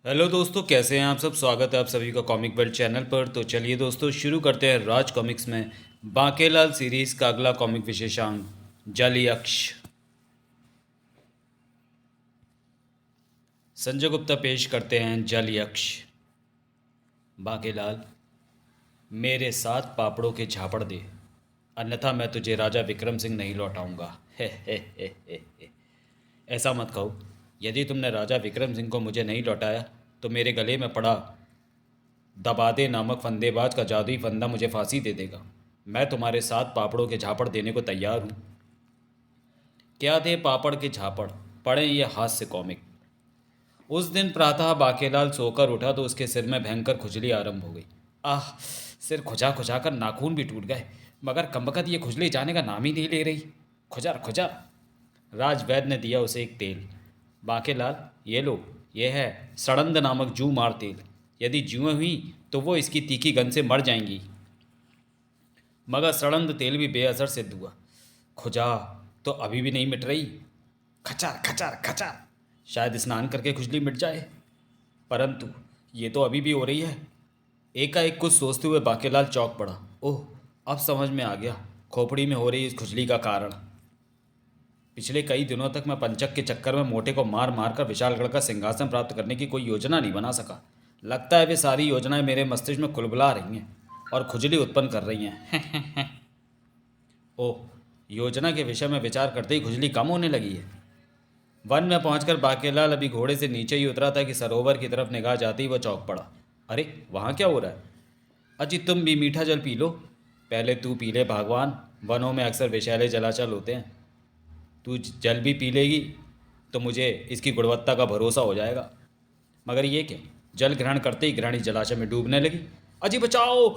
Hello दोस्तों, कैसे हैं आप सब। स्वागत है आप सभी का कॉमिक वर्ल्ड चैनल पर। तो चलिए दोस्तों, शुरू करते हैं राज कॉमिक्स में बांकेलाल सीरीज का अगला कॉमिक विशेषांक जल यक्ष। संजय गुप्ता पेश करते हैं जल यक्ष। बांकेलाल, मेरे साथ पापड़ों के झापड़ दे, अन्यथा मैं तुझे राजा विक्रम सिंह नहीं लौटाऊंगा। हे। ऐसा मत कहो। यदि तुमने राजा विक्रम सिंह को मुझे नहीं लौटाया तो मेरे गले में पड़ा दबादे नामक फंदेबाज का जादुई फंदा मुझे फांसी दे देगा। मैं तुम्हारे साथ पापड़ों के झापड़ देने को तैयार हूँ। क्या थे पापड़ के झापड़, पढ़ें ये हास्य कॉमिक। उस दिन प्रातः बाकेलाल सोकर उठा तो उसके सिर में भयंकर खुजली आरंभ हो गई। आह, सिर खुजा खुजा कर नाखून भी टूट गए, मगर कमबख्त ये खुजली जाने का नाम ही नहीं ले रही। खुजा खुजा। राजवैद्य ने दिया उसे एक तेल। बाकेलाल, ये लो, ये है सड़ंद नामक जू मार तेल। यदि जुएं हुई तो वो इसकी तीखी गंध से मर जाएंगी। मगर सड़ंद तेल भी बेअसर सिद्ध हुआ। खुजा तो अभी भी नहीं मिट रही। खचार खचार खचार। शायद स्नान करके खुजली मिट जाए, परंतु ये तो अभी भी हो रही है। एकाएक कुछ सोचते हुए बाकेलाल चौंक पड़ा। ओह, अब समझ में आ गया खोपड़ी में हो रही इस खुजली का कारण। पिछले कई दिनों तक मैं पंचक के चक्कर में मोटे को मार मार कर विशालगढ़ का सिंहासन प्राप्त करने की कोई योजना नहीं बना सका। लगता है वे सारी योजनाएं मेरे मस्तिष्क में कुलबुला रही हैं और खुजली उत्पन्न कर रही हैं। ओह, योजना के विषय में विचार करते ही खुजली कम होने लगी है। वन में पहुंचकर बाकेलाल अभी घोड़े से नीचे ही उतरा था कि सरोवर की तरफ निगाह जाती ही वह चौंक पड़ा। अरे, वहाँ क्या हो रहा है? अजी, तुम भी मीठा जल पी लो। पहले तू पी ले भगवान, वनों में अक्सर विषैले जलाशय होते हैं। तू जल भी पी लेगी तो मुझे इसकी गुणवत्ता का भरोसा हो जाएगा। मगर ये क्या, जल ग्रहण करते ही ग्रहणी जलाशय में डूबने लगी। अजी बचाओ!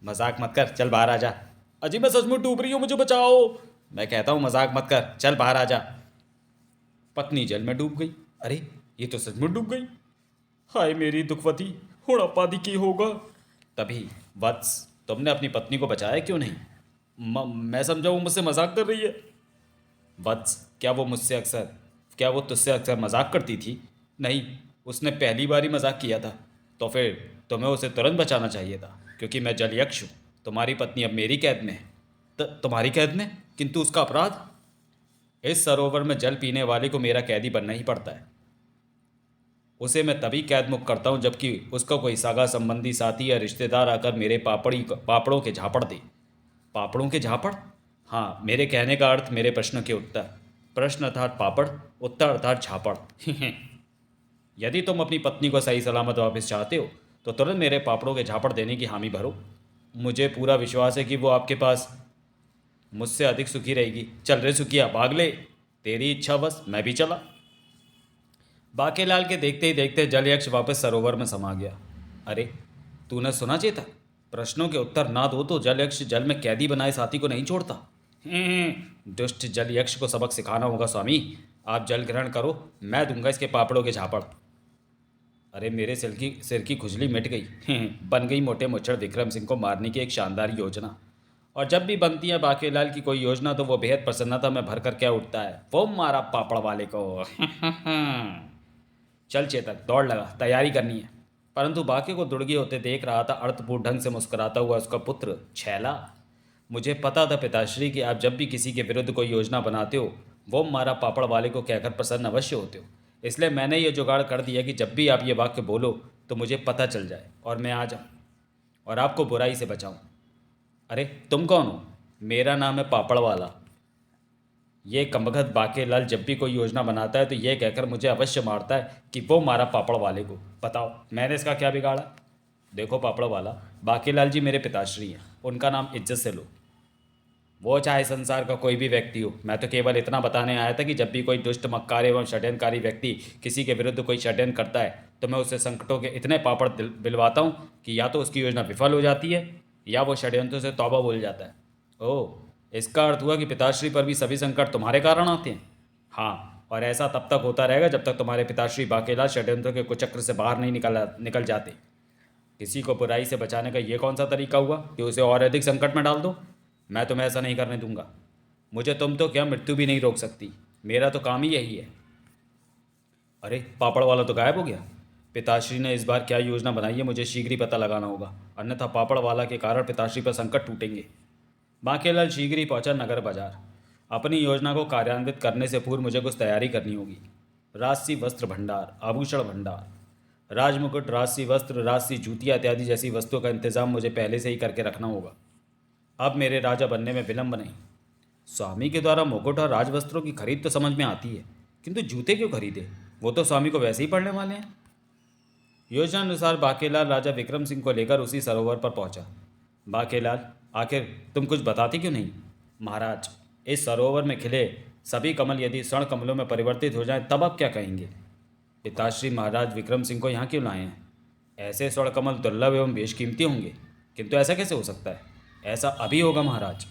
मजाक मत कर, चल बाहर आ जा। अजी, मैं सचमुच डूब रही हूँ, मुझे बचाओ। मैं कहता हूँ मजाक मत कर, चल बाहर आ जा। पत्नी जल में डूब गई। अरे, ये तो सचमुच डूब गई। हाय मेरी दुखवती, हुड़प्पा की होगा। तभी, वत्स, तुमने अपनी पत्नी को बचाया क्यों नहीं? मैं समझा वो मुझसे मजाक कर रही है। वत्स, क्या वो तुझसे अक्सर मजाक करती थी? नहीं, उसने पहली बार ही मजाक किया था। तो फिर तुम्हें उसे तुरंत बचाना चाहिए था, क्योंकि मैं जल यक्ष हूँ। तुम्हारी पत्नी अब मेरी कैद में है। तुम्हारी कैद में? किंतु उसका अपराध? इस सरोवर में जल पीने वाले को मेरा कैदी बनना ही पड़ता है। उसे मैं तभी कैद मुक्त करता हूँ जबकि उसका कोई सगा संबंधी, साथी या रिश्तेदार आकर मेरे पापड़ों के झापड़ दे। पापड़ों के झापड़? हाँ, मेरे कहने का अर्थ मेरे प्रश्न के उत्तर। प्रश्न अर्थात पापड़, उत्तर अर्थात झापड़। यदि तुम अपनी पत्नी को सही सलामत वापस चाहते हो तो तुरंत मेरे पापड़ों के झापड़ देने की हामी भरो। मुझे पूरा विश्वास है कि वो आपके पास मुझसे अधिक सुखी रहेगी। चल रे सुखिया, भाग ले। तेरी इच्छा बस, मैं भी चला। बाकेलाल के देखते ही देखते जल यक्ष वापस सरोवर में समा गया। अरे, तूने सुना चेता? प्रश्नों के उत्तर ना दो तो जल यक्ष जल में कैदी बनाए साथी को नहीं छोड़ता। दुष्ट जल यक्ष को सबक सिखाना होगा स्वामी। आप जल ग्रहण करो, मैं दूंगा इसके पापड़ों के झापड़। अरे, मेरे सिर की खुजली मिट गई। बन गई मोटे मुच्छड़ विक्रम सिंह को मारने की एक शानदार योजना। और जब भी बनती है बाकेलाल की कोई योजना तो वो बेहद प्रसन्नता में भर कर क्या उठता है, वो मारा पापड़ वाले को। चल चेतक, दौड़ लगा, तैयारी करनी है। परंतु बाकी को दुड़गी होते देख रहा था अर्थपूर्ण ढंग से मुस्कुराता हुआ उसका पुत्र छैला। मुझे पता था पिताश्री कि आप जब भी किसी के विरुद्ध कोई योजना बनाते हो वो मारा पापड़ वाले को कहकर प्रसन्न अवश्य होते हो। इसलिए मैंने ये जुगाड़ कर दिया कि जब भी आप ये वाक्य बोलो तो मुझे पता चल जाए और मैं आ जाऊँ और आपको बुराई से बचाऊँ। अरे, तुम कौन हो? मेरा नाम है पापड़ वाला। ये कमबख्त बाकेलाल जब भी कोई योजना बनाता है तो ये कहकर मुझे अवश्य मारता है कि वो मारा पापड़ वाले को। बताओ, मैंने इसका क्या बिगाड़ा? देखो पापड़ वाला, बाकेलाल जी मेरे पिताश्री हैं, उनका नाम इज्जत से लो। वो चाहे संसार का कोई भी व्यक्ति हो, मैं तो केवल इतना बताने आया था कि जब भी कोई दुष्ट, मक्कार एवं षड्यंत्रकारी व्यक्ति किसी के विरुद्ध कोई षड्यंत्र करता है तो मैं उससे संकटों के इतने पापड़ दिलवाता हूँ कि या तो उसकी योजना विफल हो जाती है या वो षड्यंत्रों से तौबा बोल जाता है। ओह, इसका अर्थ हुआ कि पिताश्री पर भी सभी संकट तुम्हारे कारण आते हैं। हाँ, और ऐसा तब तक होता रहेगा जब तक तुम्हारे पिताश्री बाकेला षड्यंत्रों के कुचक्र से बाहर नहीं निकल जाते। किसी को बुराई से बचाने का ये कौन सा तरीका हुआ कि उसे और अधिक संकट में डाल दो? मैं तुम्हें ऐसा नहीं करने दूंगा। मुझे तुम तो क्या, मृत्यु भी नहीं रोक सकती। मेरा तो काम ही यही है। अरे, पापड़ वाला तो गायब हो गया। पिताश्री ने इस बार क्या योजना बनाई है मुझे शीघ्र ही पता लगाना होगा, अन्यथा पापड़ वाला के कारण पिताश्री पर संकट टूटेंगे। बांकेलाल शीघ्र ही पहुंचा नगर बाजार। अपनी योजना को कार्यान्वित करने से पूर्व मुझे कुछ तैयारी करनी होगी। राजसी वस्त्र भंडार, आभूषण भंडार, राजमुकुट, राजसी वस्त्र, राजसी जूतियाँ इत्यादि जैसी वस्तुओं का इंतजाम मुझे पहले से ही करके रखना होगा। अब मेरे राजा बनने में विलंब नहीं। स्वामी के द्वारा मुकुट और राजवस्त्रों की खरीद तो समझ में आती है, किंतु जूते क्यों खरीदे? वो तो स्वामी को वैसे ही पड़ने वाले हैं। योजना अनुसार बांकेलाल राजा विक्रम सिंह को लेकर उसी सरोवर पर पहुंचा। बांकेलाल, आखिर तुम कुछ बताती क्यों नहीं? महाराज, इस सरोवर में खिले सभी कमल यदि स्वर्ण कमलों में परिवर्तित हो जाएं तब आप क्या कहेंगे? पिताश्री महाराज विक्रम सिंह को यहाँ क्यों लाए हैं? ऐसे स्वर्ण कमल दुर्लभ एवं बेशकीमती होंगे, किंतु ऐसा कैसे हो सकता है? ऐसा अभी होगा महाराज।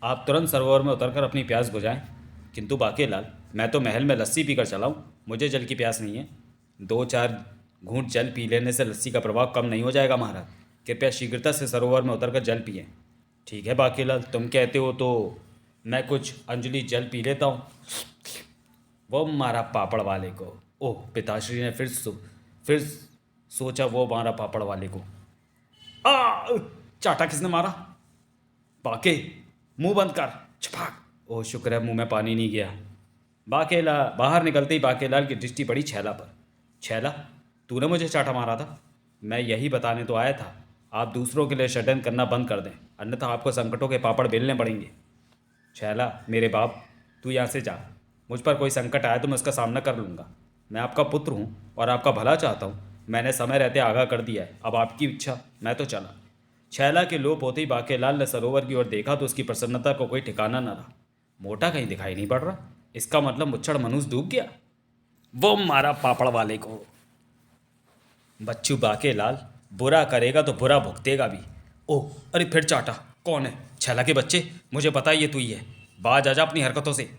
आप तुरंत सरोवर में उतरकर अपनी प्यास बुझाएं। किंतु बांकेलाल, मैं तो महल में लस्सी पीकर चला हूँ, मुझे जल की प्यास नहीं है। 2-4 घूंट जल पी लेने से लस्सी का प्रभाव कम नहीं हो जाएगा महाराज। कृपया शीघ्रता से सरोवर में उतरकर जल पिए। ठीक है बांकेलाल, तुम कहते हो तो मैं कुछ अंजलि जल पी लेता हूँ। वो मारा पापड़ वाले को। ओह, पिताश्री ने फिर सोचा, वो मारा पापड़ वाले को। चाटा किसने मारा? बाके, मुंह बंद कर। छपाक। ओह, शुक्र है मुंह में पानी नहीं गया। बाकेला बाहर निकलते ही बाकेलाल की दृष्टि पड़ी छैला पर। छैला, तूने मुझे चाटा मारा था? मैं यही बताने तो आया था, आप दूसरों के लिए षड्यंत्र करना बंद कर दें, अन्यथा आपको संकटों के पापड़ बेलने पड़ेंगे। छैला, मेरे बाप, तू यहाँ से जा। मुझ पर कोई संकट आया तो मैं उसका सामना कर लूँगा। मैं आपका पुत्र हूँ और आपका भला चाहता हूँ। मैंने समय रहते आगाह कर दिया है, अब आपकी इच्छा, मैं तो चला। छैला के लोप होते ही बांकेलाल ने सरोवर की ओर देखा तो उसकी प्रसन्नता को कोई ठिकाना न रहा। मोटा कहीं दिखाई नहीं पड़ रहा, इसका मतलब मुच्छड़ मनुष्य डूब गया। वो मारा पापड़ वाले को। बच्चू बांकेलाल, बुरा करेगा तो बुरा भुगतेगा भी। ओह, अरे फिर चाटा। कौन है? छैला के बच्चे, मुझे पता है ये तू ही है। बाज आजा अपनी हरकतों से।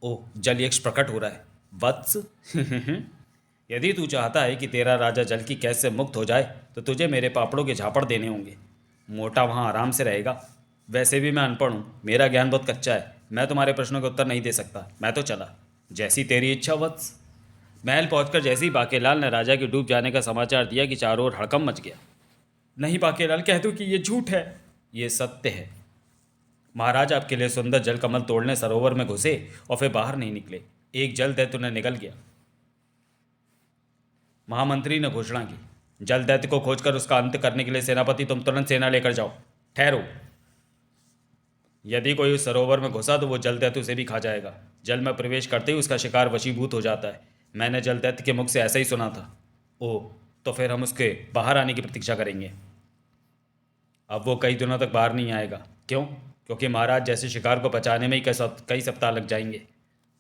ओह, जल यक्ष प्रकट हो रहा है। वत्स यदि तू चाहता है कि तेरा राजा जल की कैद से मुक्त हो जाए तो तुझे मेरे पापड़ों के झापड़ देने होंगे। मोटा वहाँ आराम से रहेगा। वैसे भी मैं अनपढ़ हूँ, मेरा ज्ञान बहुत कच्चा है, मैं तुम्हारे प्रश्नों के उत्तर नहीं दे सकता। मैं तो चला। जैसी तेरी इच्छा वत्स। महल पहुंचकर जैसे ही बांकेलाल ने राजा के डूब जाने का समाचार दिया कि चारों ओर हड़कंप मच गया। नहीं बांकेलाल, कह दो कि ये झूठ है। ये सत्य है महाराज। आपके लिए सुंदर जल कमल तोड़ने सरोवर में घुसे और फिर बाहर नहीं निकले। एक जल दैत्य उन्हें निकल गया। महामंत्री ने घोषणा की, जल दैत्य को खोजकर उसका अंत करने के लिए सेनापति तुम तुरंत सेना लेकर जाओ। ठहरो, यदि कोई उस सरोवर में घुसा तो वो जल दैत्य उसे भी खा जाएगा। जल में प्रवेश करते ही उसका शिकार वशीभूत हो जाता है। मैंने जल दैत्य के मुख से ऐसा ही सुना था। ओह, तो फिर हम उसके बाहर आने की प्रतीक्षा करेंगे। अब वो कई दिनों तक बाहर नहीं आएगा। क्यों? क्योंकि महाराज जैसे शिकार को बचाने में ही कई सप्ताह लग जाएंगे।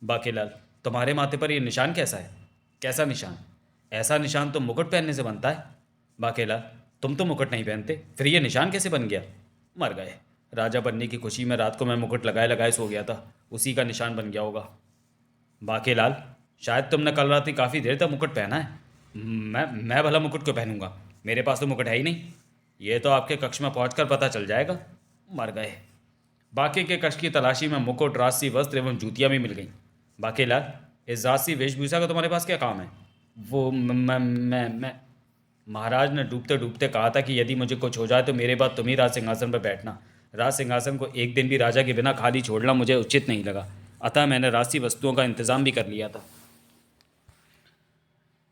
बांकेलाल, तुम्हारे माथे पर ये निशान कैसा है? कैसा निशान? ऐसा निशान तो मुकुट पहनने से बनता है। बांकेलाल, तुम तो मुकुट नहीं पहनते, फिर ये निशान कैसे बन गया? मर गए। राजा बनने की खुशी में रात को मैं मुकुट लगाए लगाए सो गया था, उसी का निशान बन गया होगा। बांकेलाल, शायद तुमने कल रात ही काफ़ी देर तक मुकुट पहना है। मैं भला मुकुट क्यों पहनूंगा? मेरे पास तो मुकुट है ही नहीं। ये तो आपके कक्ष में पहुंचकर पता चल जाएगा। मर गए। बाकी के कक्ष की तलाशी में मुकुट, राजसी वस्त्र एवं जूतियाँ भी मिल गईं। बांकेलाल, इस राजसी वेशभूषा का तुम्हारे पास क्या काम है? वो मैं महाराज ने डूबते डूबते कहा था कि यदि मुझे कुछ हो जाए तो मेरे बाद तुम ही राज सिंहासन पर बैठना। राज सिंहासन को एक दिन भी राजा के बिना खाली छोड़ना मुझे उचित नहीं लगा, अतः मैंने राजसी वस्तुओं का इंतजाम भी कर लिया था।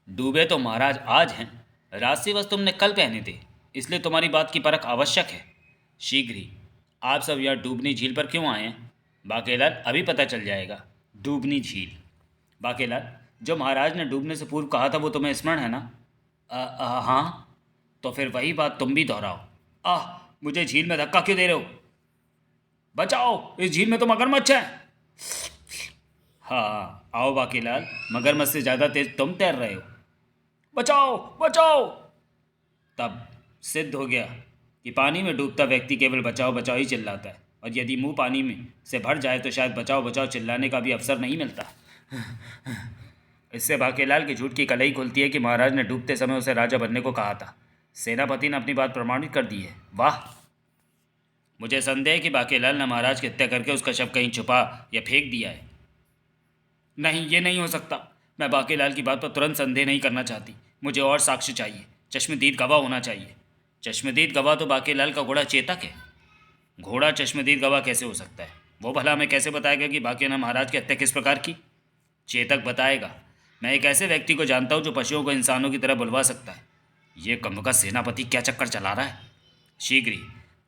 डूबे तो महाराज आज हैं, राजसी वस्तु तुमने कल पहने थे, इसलिए तुम्हारी बात की परख आवश्यक है। शीघ्र ही। आप सब यहाँ डूबनी झील पर क्यों आए हैं? बांकेलाल, अभी पता चल जाएगा। डूबनी झील। बांकेलाल, जो महाराज ने डूबने से पूर्व कहा था वो तुम्हें स्मरण है ना? हाँ। तो फिर वही बात तुम भी दोहराओ। मुझे झील में धक्का क्यों दे रहे हो? बचाओ, इस झील में तो मगरमच्छ है। हाँ, आओ बांकेलाल, मगरमच्छ से ज़्यादा तेज तुम तैर रहे हो। बचाओ बचाओ। तब सिद्ध हो गया कि पानी में डूबता व्यक्ति केवल बचाओ बचाओ ही चिल्लाता है, और यदि मुंह पानी में से भर जाए तो शायद बचाओ बचाओ चिल्लाने का भी अवसर नहीं मिलता। इससे बांकेलाल की झूठ की कलई खुलती है कि महाराज ने डूबते समय उसे राजा बनने को कहा था। सेनापति ने अपनी बात प्रमाणित कर दी है। वाह! मुझे संदेह है कि बांकेलाल ने महाराज की हत्या करके उसका शव कहीं छुपा या फेंक दिया है। नहीं, ये नहीं हो सकता। मैं बांकेलाल की बात पर तुरंत संदेह नहीं करना चाहती। मुझे और साक्ष्य चाहिए, चश्मदीद गवाह होना चाहिए। चश्मदीद गवाह तो बाकीलाल का घोड़ा चेतक है। घोड़ा चश्मदीद गवाह कैसे हो सकता है? वो भला हमें कैसे बताएगा कि बाकीनाथ महाराज की हत्या किस प्रकार की? चेतक बताएगा। मैं एक ऐसे व्यक्ति को जानता हूँ जो पशुओं को इंसानों की तरह बुलवा सकता है। ये कम का सेनापति क्या चक्कर चला रहा है? शीघ्र ही।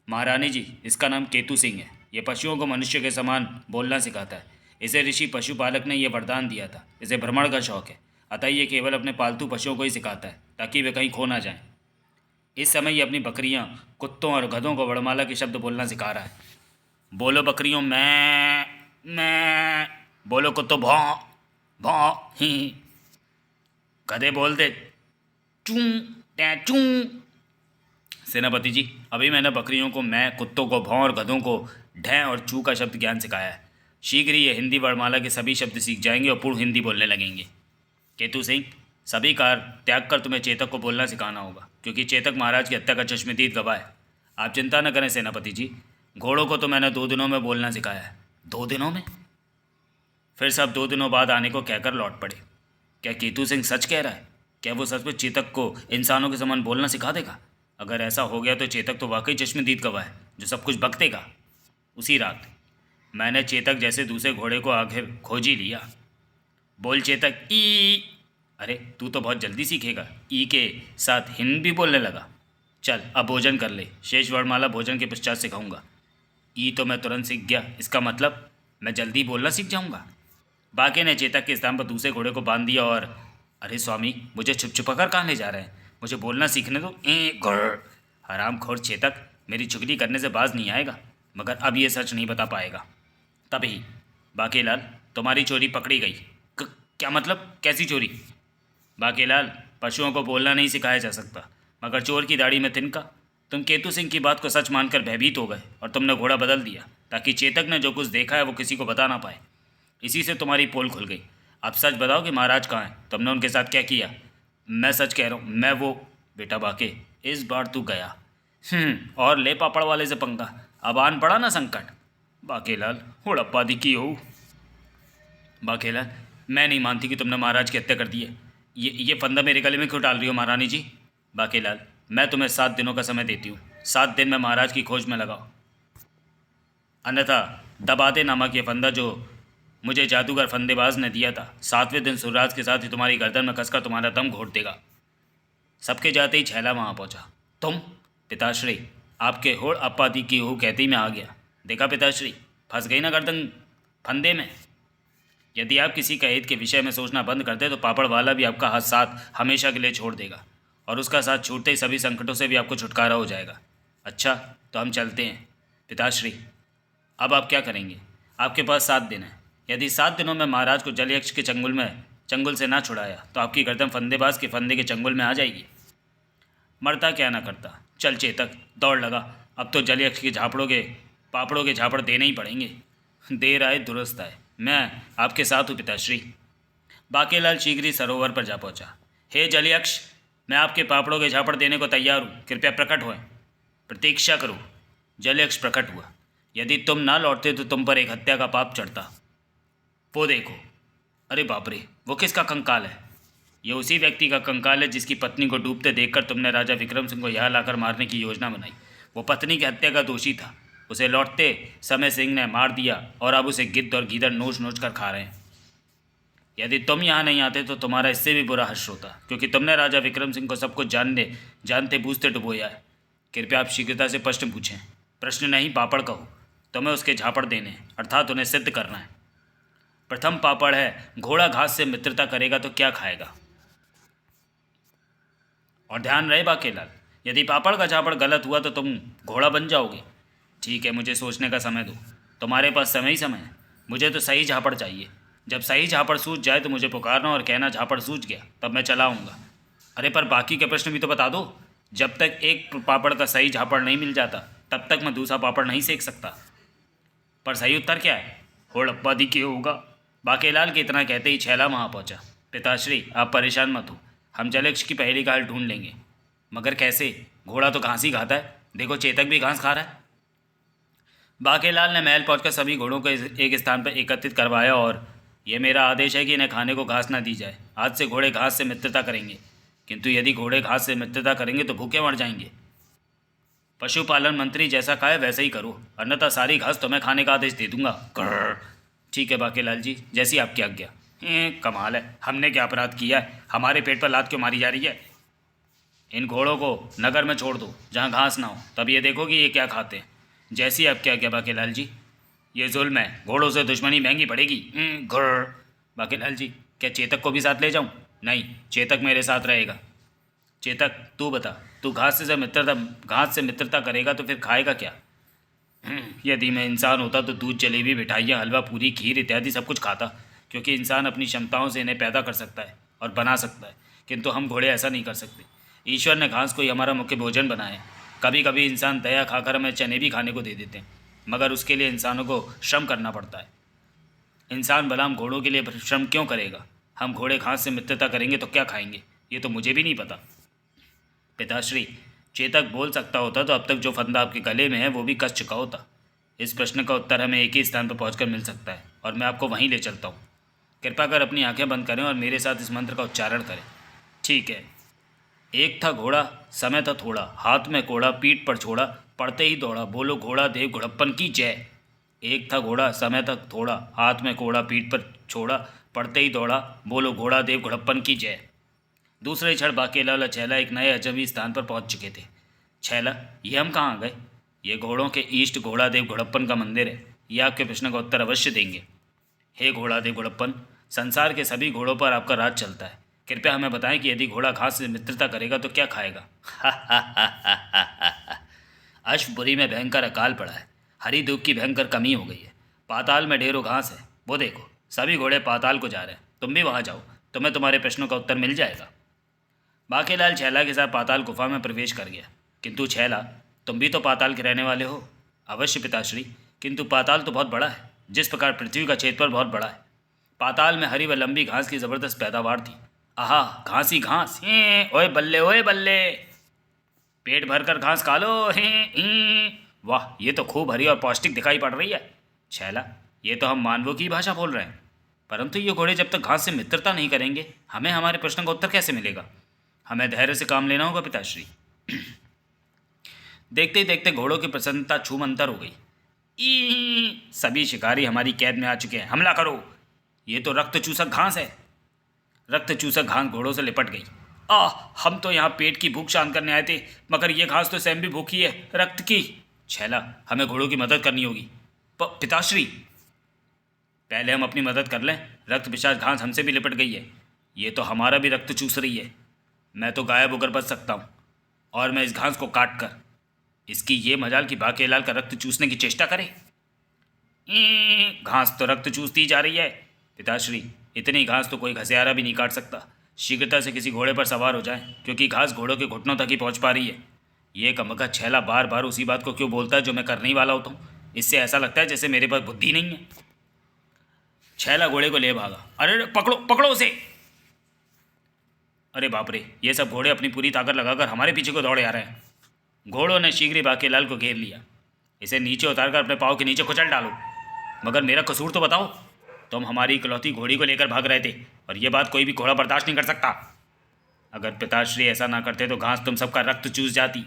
महारानी जी, इसका नाम केतु सिंह है। ये पशुओं को मनुष्य के समान बोलना सिखाता है। इसे ऋषि पशुपालक ने यह वरदान दिया था। इसे भ्रमण का शौक है, अतः ये केवल अपने पालतू पशुओं को ही सिखाता है ताकि वे कहीं खो ना जाएं। इस समय ये अपनी बकरियां, कुत्तों और गधों को वर्णमाला के शब्द बोलना सिखा रहा है। बोलो बकरियों मैं, बोलो कुत्तों भौं भौं ही, गधे बोल दे चूं टै चूं। सेनापति जी, अभी मैंने बकरियों को मैं, कुत्तों को भौं और गधों को ढैं और चू का शब्द ज्ञान सिखाया है। शीघ्र ही ये हिंदी वर्णमाला के सभी शब्द सीख जाएंगे और पूर्ण हिंदी बोलने लगेंगे। केतु सिंह, सभी कार त्याग कर तुम्हें चेतक को बोलना सिखाना होगा, क्योंकि चेतक महाराज की हत्या का चश्मदीद गवाह है। आप चिंता न करें सेनापति जी, घोड़ों को तो मैंने 2 दिनों में बोलना सिखाया है। 2 दिनों में? फिर सब 2 दिनों बाद आने को कहकर लौट पड़े। क्या केतु सिंह सच कह रहा है? क्या वो सच में चेतक को इंसानों के समान बोलना सिखा देगा? अगर ऐसा हो गया तो चेतक तो वाकई चश्मदीद गवाह है जो सब कुछ बक देगा। उसी रात मैंने चेतक जैसे दूसरे घोड़े को आखिर खोज ही लिया। बोल चेतक ई। अरे तू तो बहुत जल्दी सीखेगा, ई के साथ हिंद भी बोलने लगा। चल अब भोजन कर ले, शेष वर्णमाला भोजन के पश्चात सिखाऊंगा। ई तो मैं तुरंत सीख गया, इसका मतलब मैं जल्दी बोलना सीख जाऊंगा। बाकी ने चेतक के स्थान पर दूसरे घोड़े को बांध दिया और अरे स्वामी, मुझे छुप छुपा कर कहाँ ले जा रहे हैं? मुझे बोलना सीखने दो। हरामखोर चेतक मेरी चुगली करने से बाज नहीं आएगा, मगर अब ये सच नहीं बता पाएगा। तभी बाकीलाल, तुम्हारी चोरी पकड़ी गई। क्या मतलब? कैसी चोरी? बाकीलाल, पशुओं को बोलना नहीं सिखाया जा सकता, मगर चोर की दाढ़ी में तिनका। तुम केतु सिंह की बात को सच मानकर भयभीत हो गए और तुमने घोड़ा बदल दिया ताकि चेतक ने जो कुछ देखा है वो किसी को बता ना पाए। इसी से तुम्हारी पोल खुल गई। अब सच बताओ कि महाराज कहाँ हैं? तुमने उनके साथ क्या किया? मैं सच कह रहा हूँ, मैं वो बेटा बाके, इस बार तू गया। और ले पापड़ वाले से पंगा, अब आन पड़ा ना संकट। बाकेलाल, हुड़प्पा दी की हो। बाकेलाल, मैं नहीं मानती कि तुमने महाराज की हत्या कर दी है। ये फंदा मेरे गले में क्यों डाल रही हो महारानी जी? बाकेलाल, मैं तुम्हें 7 दिनों का समय देती हूँ। 7 दिन में महाराज की खोज में लगाओ, अन्यथा दबाते नामक ये फंदा जो मुझे जादूगर फंदेबाज ने दिया था, 7वें दिन सूर्यराज के साथ ही तुम्हारी गर्दन में कसकर तुम्हारा दम घोट देगा। सबके जाते ही छैला वहाँ पहुँचा। तुम? पिताश्री, आपके होड़ अप्पा दी की हो कहते ही मैं आ गया। देखा पिताश्री, फंस गई ना गर्दन फंदे में। यदि आप किसी का हित के विषय में सोचना बंद कर दे तो पापड़ वाला भी आपका हाथ साथ हमेशा के लिए छोड़ देगा, और उसका साथ छूटते ही सभी संकटों से भी आपको छुटकारा हो जाएगा। अच्छा, तो हम चलते हैं। पिताश्री, अब आप क्या करेंगे? आपके पास 7 दिन है। यदि 7 दिनों में महाराज को जलयक्ष के चंगुल से ना छुड़ाया तो आपकी गर्दन फंदेबाज के फंदे के चंगुल में आ जाएगी। मरता क्या ना करता। चल चेतक, दौड़ लगा। अब तो जलयक्ष के पापड़ों के झापड़ देने ही पड़ेंगे। देर आए दुरुस्त आए, मैं आपके साथ हूँ पिताश्री। बाकेलाल शीघ्र ही सरोवर पर जा पहुँचा। हे जलयक्ष, मैं आपके पापड़ों के झापड़ देने को तैयार हूँ, कृपया प्रकट होएं। प्रतीक्षा करो। जलयक्ष प्रकट हुआ। यदि तुम ना लौटते तो तुम पर एक हत्या का पाप चढ़ता। वो देखो। अरे बाप रे, वो किसका कंकाल है? ये उसी व्यक्ति का कंकाल है जिसकी पत्नी को डूबते देखकर तुमने राजा विक्रम सिंह को यहाँ लाकर मारने की योजना बनाई। वो पत्नी की हत्या का दोषी था। उसे लौटते समय सिंह ने मार दिया और अब उसे गिद्ध और गीदड़ नोच नोच कर खा रहे हैं। यदि तुम यहाँ नहीं आते तो तुम्हारा इससे भी बुरा हश्र होता, क्योंकि तुमने राजा विक्रम सिंह को सब कुछ जानते बूझते डुबोया है। कृपया आप शीघ्रता से प्रश्न पूछें। प्रश्न नहीं, पापड़ कहो। तुम्हें उसके झापड़ देने हैं, अर्थात उन्हें सिद्ध करना है। प्रथम पापड़ है, घोड़ा घास से मित्रता करेगा तो क्या खाएगा? और ध्यान रहे बाकेलाल, यदि पापड़ का झापड़ गलत हुआ तो तुम घोड़ा बन जाओगे। ठीक है, मुझे सोचने का समय दो। तुम्हारे पास समय ही समय है। मुझे तो सही झापड़ चाहिए। जब सही झापड़ सूझ जाए तो मुझे पुकारना और कहना झापड़ सूझ गया, तब मैं चला आऊँगा। अरे पर बाकी के प्रश्न भी तो बता दो। जब तक एक पापड़ का सही झापड़ नहीं मिल जाता तब तक मैं दूसरा पापड़ नहीं सेक सकता। पर सही उत्तर क्या है? होड़प्पा दी के होगा। बाकेलाल के इतना कहते ही छैला वहाँ पहुँचा। पिताश्री, आप परेशान मत हो, हम जलयक्ष की पहेली का हल ढूंढ लेंगे। मगर कैसे? घोड़ा तो घास ही खाता है, देखो चेतक भी घास खा रहा है। बाकेलाल ने महल पहुंचकर सभी घोड़ों को एक स्थान पर एकत्रित करवाया और ये मेरा आदेश है कि इन्हें खाने को घास ना दी जाए। आज से घोड़े घास से मित्रता करेंगे। किंतु यदि घोड़े घास से मित्रता करेंगे तो भूखे मर जाएंगे। पशुपालन मंत्री जैसा कहे वैसे ही करो, अन्यथा सारी घास तुम्हें खाने का आदेश दे दूंगा। कर्र। ठीक है बाकेलाल जी, जैसी आपकी आज्ञा। कमाल है, हमने क्या अपराध किया है, हमारे पेट पर लात क्यों मारी जा रही है। इन घोड़ों को नगर में छोड़ दो जहाँ घास ना हो, तब ये देखो कि ये क्या खाते हैं। जैसी आपकी आज्ञा बाकेलाल जी। ये जुल्म है, घोड़ों से दुश्मनी महंगी पड़ेगी। घुर्र। बाकेलाल जी, क्या चेतक को भी साथ ले जाऊं? नहीं, चेतक मेरे साथ रहेगा। चेतक तू बता, तू घास से मित्रता करेगा तो फिर खाएगा क्या? यदि मैं इंसान होता तो दूध, जलेबी, मिठाइयाँ, हलवा, पूरी, खीर इत्यादि सब कुछ खाता, क्योंकि इंसान अपनी क्षमताओं से इन्हें पैदा कर सकता है और बना सकता है, किंतु हम घोड़े ऐसा नहीं कर सकते। ईश्वर ने घास को ही हमारा मुख्य भोजन बनाया है। कभी कभी इंसान दया खाकर हमें चने भी खाने को दे देते हैं, मगर उसके लिए इंसानों को श्रम करना पड़ता है। इंसान भला हम घोड़ों के लिए श्रम क्यों करेगा? हम घोड़े घास से मित्रता करेंगे तो क्या खाएंगे, ये तो मुझे भी नहीं पता। पिताश्री, चेतक बोल सकता होता तो अब तक जो फंदा आपके गले में है वो भी कस चुका होता। इस प्रश्न का उत्तर हमें एक ही स्थान पर पहुंचकर मिल सकता है, और मैं आपको वहीं ले चलता हूँ। कृपा कर अपनी आंखें बंद करें और मेरे साथ इस मंत्र का उच्चारण करें। ठीक है। एक था घोड़ा, समय था थोड़ा, हाथ में कोड़ा, पीठ पर छोड़ा, पड़ते ही दौड़ा, बोलो घोड़ा देव घोड़प्पन की जय। एक था घोड़ा, समय था थोड़ा, हाथ में कोड़ा, पीठ पर छोड़ा, पड़ते ही दौड़ा, बोलो घोड़ा देव घोड़प्पन की जय। दूसरे क्षण बाकेलाल और छैला एक नए अजनबी स्थान पर पहुंच चुके थे। छैला, ये हम कहाँ आ गए? ये घोड़ों के ईष्ट घोड़ा देव घोड़प्पन का मंदिर है, ये आपके प्रश्न का उत्तर अवश्य देंगे। हे घोड़ा देव घोड़प्पन, संसार के सभी घोड़ों पर आपका राज चलता है। कृपया हमें बताएं कि यदि घोड़ा घास से मित्रता करेगा तो क्या खाएगा? अश्वपुरी में भयंकर अकाल पड़ा है, हरी धूप की भयंकर कमी हो गई है, पाताल में ढेरों घास है। वो देखो, सभी घोड़े पाताल को जा रहे हैं, तुम भी वहाँ जाओ, तुम्हें तुम्हारे प्रश्नों का उत्तर मिल जाएगा। बाकेलाल छैला के साथ पाताल गुफा में प्रवेश कर गया। किंतु छैला, तुम भी तो पाताल के रहने वाले हो। अवश्य पिताश्री, किंतु पाताल तो बहुत बड़ा है, जिस प्रकार पृथ्वी का क्षेत्रफल बहुत बड़ा है। पाताल में हरी व लंबी घास की ज़बरदस्त पैदावार थी। आहा, घास ही घास, ओए बल्ले ओए बल्ले, पेट भरकर घास खा लो। वाह, ये तो खूब हरी और पौष्टिक दिखाई पड़ रही है। छैला, ये तो हम मानवों की भाषा बोल रहे हैं, परंतु ये घोड़े जब तक घास से मित्रता नहीं करेंगे, हमें हमारे प्रश्न का उत्तर कैसे मिलेगा? हमें धैर्य से काम लेना होगा पिताश्री। देखते ही देखते घोड़ों की प्रसन्नता छूमंतर हो गई। सभी शिकारी हमारी कैद में आ चुके हैं, हमला करो। ये तो रक्त चूसक घास है। रक्त चूसक घास घोड़ों से लिपट गई। हम तो यहाँ पेट की भूख शांत करने आए थे, मगर ये घास तो स्वयं भी भूखी है, रक्त की। छैला, हमें घोड़ों की मदद करनी होगी। पिताश्री, पहले हम अपनी मदद कर लें। रक्त पिशाच घास हमसे भी लिपट गई है, ये तो हमारा भी रक्त चूस रही है। मैं तो गायब होकर बच सकता हूँ, और मैं इस घास को काट कर इसकी ये मजाल कि बाकेलाल का रक्त चूसने की चेष्टा करे। घास तो रक्त चूसती जा रही है। पिताश्री, इतनी घास तो कोई घसियारा भी नहीं काट सकता। शीघ्रता से किसी घोड़े पर सवार हो जाए, क्योंकि घास घोड़ों के घुटनों तक ही पहुंच पा रही है। ये कमका छैला बार बार उसी बात को क्यों बोलता है जो मैं करने ही वाला होता हूँ? इससे ऐसा लगता है जैसे मेरे पास बुद्धि नहीं है। छैला घोड़े को ले भागा। अरे पकड़ो पकड़ो उसे। अरे बाप रे, ये सब घोड़े अपनी पूरी ताकत लगाकर हमारे पीछे को दौड़े आ रहे हैं। घोड़ों ने शीघ्र ही बाकेलाल को घेर लिया। इसे नीचे उतारकर अपने पाँव के नीचे कुचल डालो। मगर मेरा कसूर तो बताओ, तुम हमारी इकलौती घोड़ी को लेकर भाग रहे थे, और ये बात कोई भी घोड़ा बर्दाश्त नहीं कर सकता। अगर पिताश्री ऐसा ना करते तो घास तुम सबका रक्त चूस जाती।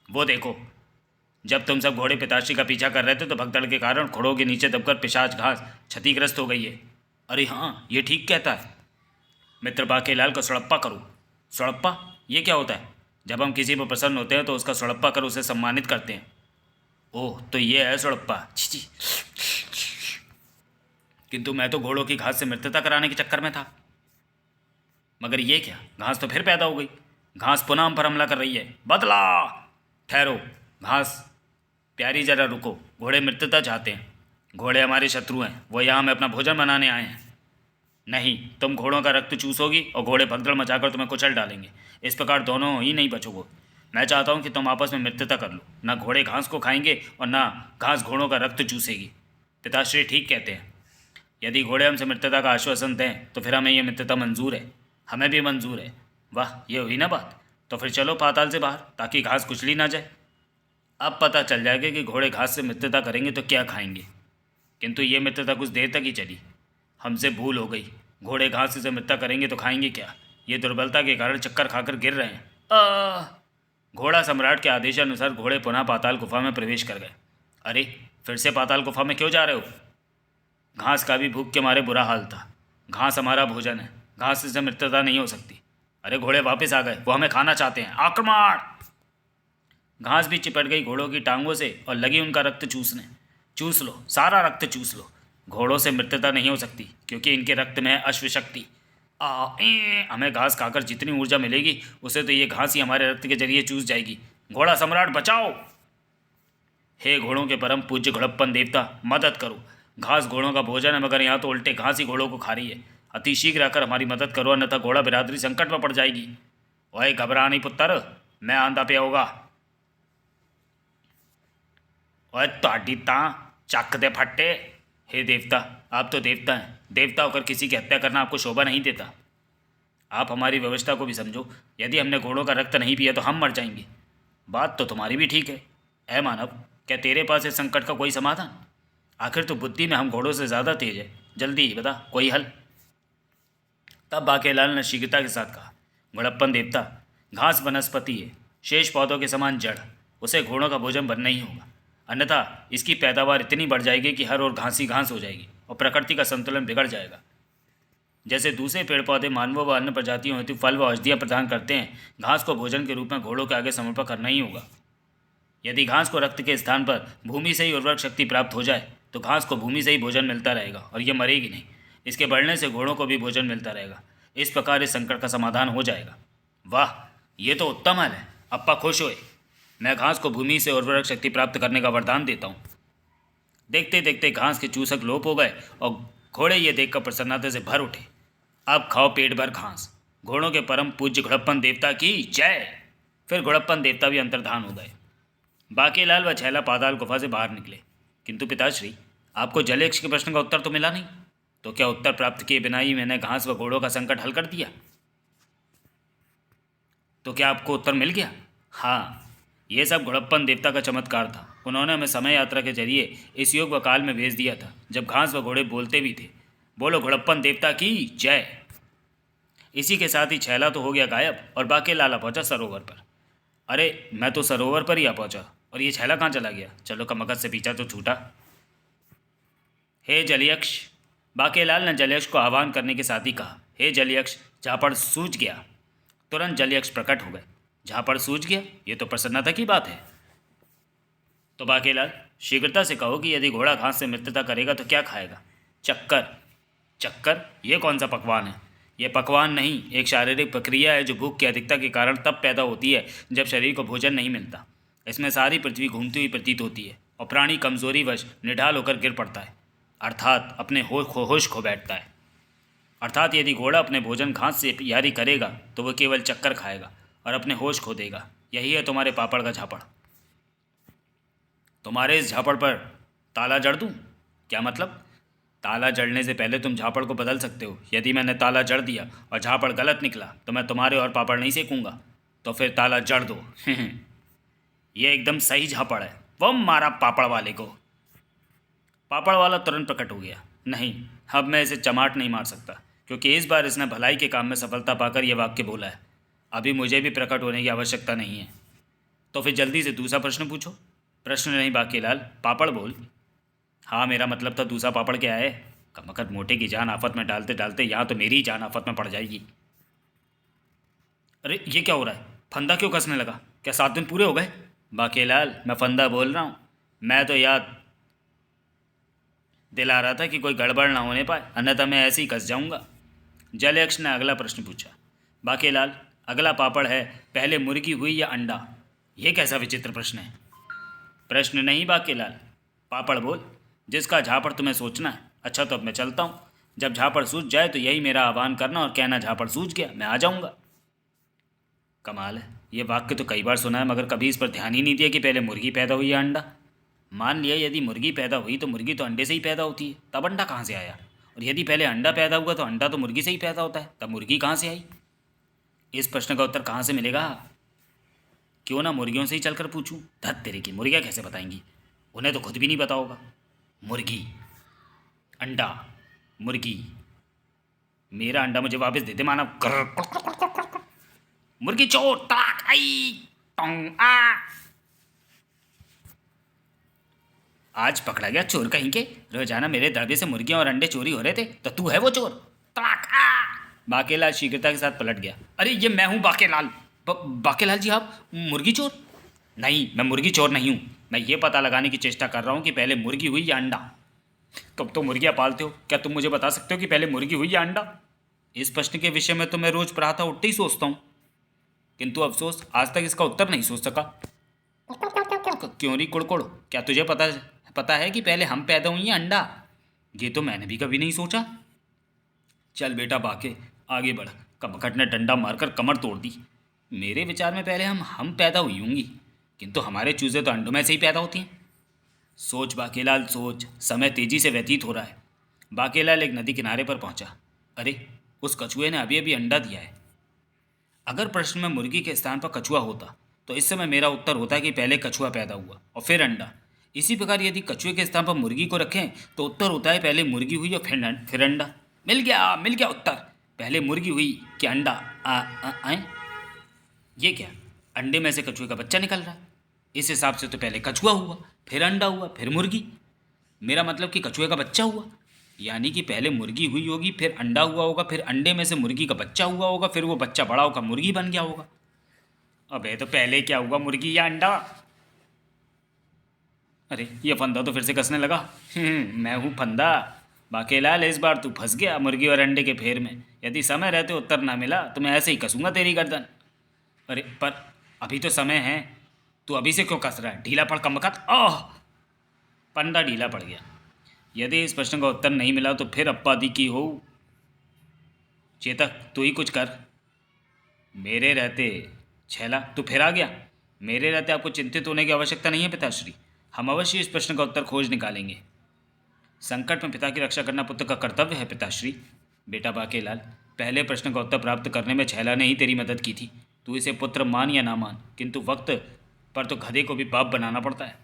वो देखो, जब तुम सब घोड़े पिताश्री का पीछा कर रहे थे तो भगदड़ के कारण घोड़ों के नीचे दबकर पिशाच घास क्षतिग्रस्त हो गई है। अरे हाँ, ये ठीक कहता है। मित्र बाकेलाल को सड़प्पा करो। सड़प्पा, ये क्या होता है? जब हम किसी पर प्रसन्न होते हैं तो उसका सड़प्पा कर उसे सम्मानित करते हैं। ओह, तो ये है सड़प्पा। छी। किंतु मैं तो घोड़ों की घास से मित्रता कराने के चक्कर में था। मगर ये क्या, घास तो फिर पैदा हो गई। घास पुनः हम पर हमला कर रही है। बदला। ठहरो घास प्यारी, जरा रुको। घोड़े मित्रता चाहते हैं, घोड़े हमारे शत्रु हैं, वो यहाँ में अपना भोजन बनाने आए हैं। नहीं, तुम घोड़ों का रक्त चूसोगी और घोड़े भगदड़ मचाकर तुम्हें कुचल डालेंगे। इस प्रकार दोनों ही नहीं बचोगे। मैं चाहता हूँ कि तुम आपस में मित्रता कर लो। ना घोड़े घास को खाएंगे और ना घास घोड़ों का रक्त चूसेगी। पिताश्री ठीक कहते हैं। यदि घोड़े हमसे मित्रता का आश्वासन दें तो फिर हमें ये मित्रता मंजूर है। हमें भी मंजूर है। वाह, ये हुई ना बात। तो फिर चलो पाताल से बाहर, ताकि घास कुचली ना जाए। अब पता चल जाएगा कि घोड़े घास से मित्रता करेंगे तो क्या खाएंगे। किंतु ये मित्रता कुछ देर तक ही चली। हमसे भूल हो गई। घोड़े घास से मित्रता करेंगे तो खाएंगे क्या? ये दुर्बलता के कारण चक्कर खाकर गिर रहे हैं। घोड़ा सम्राट के आदेशानुसार घोड़े पुनः पाताल गुफा में प्रवेश कर गए। अरे, फिर से पाताल गुफा में क्यों जा रहे हो? घास का भी भूख के मारे बुरा हाल था। घास हमारा भोजन है, घास से मित्रता नहीं हो सकती। अरे, घोड़े वापस आ गए, वो हमें खाना चाहते हैं, आक्रमण! घास भी चिपट गई घोड़ों की टांगों से और लगी उनका रक्त चूसने। चूस लो, सारा रक्त चूस लो। घोड़ों से मित्रता नहीं हो सकती क्योंकि इनके रक्त में है अश्वशक्ति। हमें घास खाकर जितनी ऊर्जा मिलेगी उसे तो ये घास ही हमारे रक्त के जरिए चूस जाएगी। घोड़ा सम्राट बचाओ! हे घोड़ों के परम पूज्य घोड़प्पन देवता, मदद करो। घास घोड़ों का भोजन है, मगर यहाँ तो उल्टे घास ही घोड़ों को खा रही है। अति शीघ्र आकर हमारी मदद करो, अन्यथा घोड़ा बिरादरी संकट में पड़ जाएगी। ओए घबरा नहीं पुत्र, मैं आंधा पे होगा। ओए ताड़ी तां चक दे फट्टे। हे देवता, आप तो देवता हैं। देवता होकर किसी की हत्या करना आपको शोभा नहीं देता। आप हमारी व्यवस्था को भी समझो। यदि हमने घोड़ों का रक्त नहीं पिया तो हम मर जाएंगे। बात तो तुम्हारी भी ठीक है। ऐ मानव, क्या तेरे पास इस संकट का कोई समाधान? आखिर तो बुद्धि में हम घोड़ों से ज़्यादा तेज है। जल्दी बता, कोई हल? तब बाकेलाल ने शीघ्रता के साथ कहा, घोड़प्पन देवता, घास वनस्पति है, शेष पौधों के समान जड़। उसे घोड़ों का भोजन बनना ही होगा, अन्यथा इसकी पैदावार इतनी बढ़ जाएगी कि हर ओर घास ही घास हो जाएगी और प्रकृति का संतुलन बिगड़ जाएगा। जैसे दूसरे पेड़ पौधे मानवों व अन्य प्रजातियों हेतु फल व औषधियाँ प्रदान करते हैं, घास को भोजन के रूप में घोड़ों के आगे समर्पण करना ही होगा। यदि घास को रक्त के स्थान पर भूमि से ही उर्वरक शक्ति प्राप्त हो जाए तो घास को भूमि से ही भोजन मिलता रहेगा और ये मरेगी नहीं। इसके बढ़ने से घोड़ों को भी भोजन मिलता रहेगा। इस प्रकार इस संकट का समाधान हो जाएगा। वाह, ये तो उत्तम हल है। अप्पा खुश हुए। मैं घास को भूमि से उर्वरक शक्ति प्राप्त करने का वरदान देता हूँ। देखते देखते घास के चूसक लोप हो गए और घोड़े ये देखकर प्रसन्नता से भर उठे। अब खाओ पेट भर घास। घोड़ों के परम पूज्य घोड़प्पन देवता की जय। फिर घोड़प्पन देवता भी अंतर्धान हो गए। बाकेलाल व छैला पाताल गुफा से बाहर निकले। किंतु पिताश्री, आपको जलयक्ष के प्रश्न का उत्तर तो मिला नहीं। तो क्या उत्तर प्राप्त किए बिना ही मैंने घास व घोड़ों का संकट हल कर दिया? तो क्या आपको उत्तर मिल गया? हाँ, ये सब घोड़प्पन देवता का चमत्कार था। उन्होंने हमें समय यात्रा के जरिए इस युग व काल में भेज दिया था जब घास व घोड़े बोलते भी थे। बोलो घोड़प्पन देवता की जय। इसी के साथ ही छैला तो हो गया गायब और बाकेलाल पहुंचा सरोवर पर। अरे, मैं तो सरोवर पर ही आ पहुंचा और ये छैला कहाँ चला गया? चलो का मगज से पीछा तो छूटा। हे जलयक्ष! बाकेलाल ने जलयक्ष को आह्वान करने के साथ ही कहा, हे जलयक्ष, झापड़ सूझ गया। तुरंत जलयक्ष प्रकट हो गए। झापड़ सूझ गया, ये तो प्रसन्नता की बात है। तो बाकेलाल, शीघ्रता से कहो कि यदि घोड़ा घास से मित्रता करेगा तो क्या खाएगा? चक्कर। चक्कर? ये कौन सा पकवान है? ये पकवान नहीं, एक शारीरिक प्रक्रिया है जो भूख की अधिकता के कारण तब पैदा होती है जब शरीर को भोजन नहीं मिलता। इसमें सारी पृथ्वी घूमती हुई प्रतीत होती है और प्राणी कमजोरीवश निढाल होकर गिर पड़ता है, अर्थात अपने होश खो बैठता है। अर्थात यदि घोड़ा अपने भोजन घास से यारी करेगा तो वह केवल चक्कर खाएगा और अपने होश खो देगा। यही है तुम्हारे पापड़ का झापड़। तुम्हारे इस झापड़ पर ताला जड़ दूँ? क्या मतलब? ताला जड़ने से पहले तुम झापड़ को बदल सकते हो। यदि मैंने ताला जड़ दिया और झापड़ गलत निकला तो मैं तुम्हारे और पापड़ नहीं सेकूंगा। तो फिर ताला जड़ दो। ये एकदम सही झापड़ है। वो मारा पापड़ वाले को। पापड़ वाला तुरंत प्रकट हो गया। नहीं, अब मैं इसे चमाट नहीं मार सकता क्योंकि इस बार इसने भलाई के काम में सफलता पाकर यह वाक्य बोला है। अभी मुझे भी प्रकट होने की आवश्यकता नहीं है। तो फिर जल्दी से दूसरा प्रश्न पूछो। प्रश्न नहीं बाकेलाल, पापड़ बोल। हाँ, मेरा मतलब था दूसरा पापड़ क्या है? कमकत मोटे की जान आफत में डालते डालते यहाँ तो मेरी ही जान आफत में पड़ जाएगी। अरे, ये क्या हो रहा है? फंदा क्यों कसने लगा? क्या 7 दिन पूरे हो गए? बाकेलाल, मैं फंदा बोल रहा हूँ। मैं तो याद दिला रहा था कि कोई गड़बड़ ना होने पाए, अन्यथा मैं ऐसे ही कस जाऊँगा। जलयक्ष ने अगला प्रश्न पूछा। बाकेलाल, अगला पापड़ है, पहले मुर्गी हुई या अंडा? ये कैसा विचित्र प्रश्न है? प्रश्न नहीं बाकेलाल, पापड़ बोल। जिसका झापड़ तुम्हें सोचना है। अच्छा, तो अब मैं चलता हूँ। जब झापड़ सूझ जाए तो यही मेरा आह्वान करना और कहना झापड़ सूझ गया, मैं आ जाऊँगा। कमाल है, ये वाक्य तो कई बार सुना है मगर कभी इस पर ध्यान ही नहीं दिया कि पहले मुर्गी पैदा हुई या अंडा। मान लिया यदि मुर्गी पैदा हुई तो मुर्गी तो अंडे से ही पैदा होती है, तब अंडा कहाँ से आया? और यदि पहले अंडा पैदा हुआ तो अंडा तो मुर्गी से ही पैदा होता है, तब मुर्गी कहाँ से आई? इस प्रश्न का उत्तर कहाँ से मिलेगा? क्यों ना मुर्गियों से ही चलकर पूछूं। धत तेरे की, मुर्गियाँ कैसे बताएंगी? उन्हें तो खुद भी नहीं पता होगा। मुर्गी, अंडा, मुर्गी, मेरा अंडा मुझे वापस दे दे मानव। मुर्गी चोर, ताक आई टोंग आ। आज पकड़ा गया चोर कहीं के। रोजाना मेरे दरबे से मुर्गियां और अंडे चोरी हो रहे थे, तो तू है वो चोर। ताक आ। बाकेलाल शीघ्रता के साथ पलट गया। अरे ये मैं हूँ बाकेलाल। बाकेलाल जी, आप मुर्गी चोर? नहीं, मैं मुर्गी चोर नहीं हूँ। मैं ये पता लगाने की चेष्टा कर रहा हूँ कि पहले मुर्गी हुई या अंडा। तुम तो मुर्गियाँ पालते हो, क्या तुम मुझे बता सकते हो कि पहले मुर्गी हुई या अंडा? इस प्रश्न के विषय में तो मैं रोज प्रातः उठते ही सोचता हूँ, किंतु अफसोस आज तक इसका उत्तर नहीं सोच सका। क्यों री कुड़कुड़, क्या तुझे पता है कि पहले हम पैदा हुई या अंडा? ये तो मैंने भी कभी नहीं सोचा। चल बेटा बाके, आगे बढ़। कपकट ने डंडा मारकर कमर तोड़ दी। मेरे विचार में पहले हम पैदा हुई होंगी, किंतु हमारे चूजे तो अंडों में से ही पैदा होती हैं। सोच बाकेलाल सोच, समय तेजी से व्यतीत हो रहा है। बाकेलाल एक नदी किनारे पर पहुंचा। अरे, उस कछुए ने अभी अभी अंडा दिया है। अगर प्रश्न में मुर्गी के स्थान पर कछुआ होता तो इस समय मेरा उत्तर होता कि पहले कछुआ पैदा हुआ और फिर अंडा। इसी प्रकार यदि कछुए के स्थान पर मुर्गी को रखें तो उत्तर होता है पहले मुर्गी हुई और फिर अंडा। मिल गया उत्तर। पहले मुर्गी हुई कि अंडा? आए, ये क्या? अंडे में से कछुए का बच्चा निकल रहा है। इस हिसाब से तो पहले कछुआ हुआ, फिर अंडा हुआ, फिर मुर्गी। मेरा मतलब कि कछुए का बच्चा हुआ, यानी कि पहले मुर्गी हुई होगी, फिर अंडा हुआ होगा, फिर अंडे में से मुर्गी का बच्चा हुआ होगा, फिर वो बच्चा बड़ा होकर मुर्गी बन गया होगा। अबे तो पहले क्या हुआ, मुर्गी या अंडा? अरे ये फंदा तो फिर से कसने लगा। मैं हूँ फंदा। बाकेलाल, इस बार तू फंस गया मुर्गी और अंडे के फेर में। यदि समय रहते उत्तर ना मिला तो मैं ऐसे ही कसूंगा तेरी गर्दन। अरे पर अभी तो समय है, तू अभी से क्यों कस रहा है? ढीला पड़ कमबख्त। ओह, फंदा ढीला पड़ गया। यदि इस प्रश्न का उत्तर नहीं मिला तो फिर अप्पा दी की हो। चेतक, तू ही कुछ कर। मेरे रहते? छैला, तू फिर आ गया। मेरे रहते आपको चिंतित होने की आवश्यकता नहीं है पिताश्री। हम अवश्य इस प्रश्न का उत्तर खोज निकालेंगे। संकट में पिता की रक्षा करना पुत्र का कर्तव्य है पिताश्री। बेटा बाकेलाल, पहले प्रश्न का उत्तर प्राप्त करने में छैला ने ही तेरी मदद की थी। तू इसे पुत्र मान या ना मान, किंतु वक्त पर तो गधे को भी बाप बनाना पड़ता है।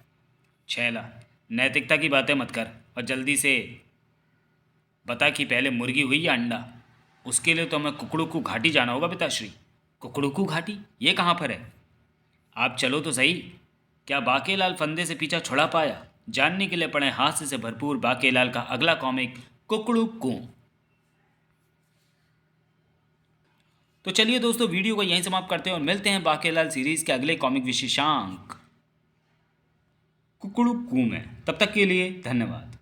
छैला, नैतिकता की बातें मत कर और जल्दी से बता कि पहले मुर्गी हुई या अंडा। उसके लिए तो हमें कुकड़ू घाटी जाना होगा पिताश्री। कुकड़ू घाटी, ये कहाँ पर है? आप चलो तो सही। क्या बाकेलाल फंदे से पीछा छुड़ा पाया? जानने के लिए पढ़े हास्य से भरपूर बाकेलाल का अगला कॉमिक कुकड़ू। तो चलिए दोस्तों, वीडियो को यहीं समाप्त करते हैं और मिलते हैं बाकेलाल सीरीज के अगले कॉमिक विशेषांक कुकड़ू में। तब तक के लिए धन्यवाद।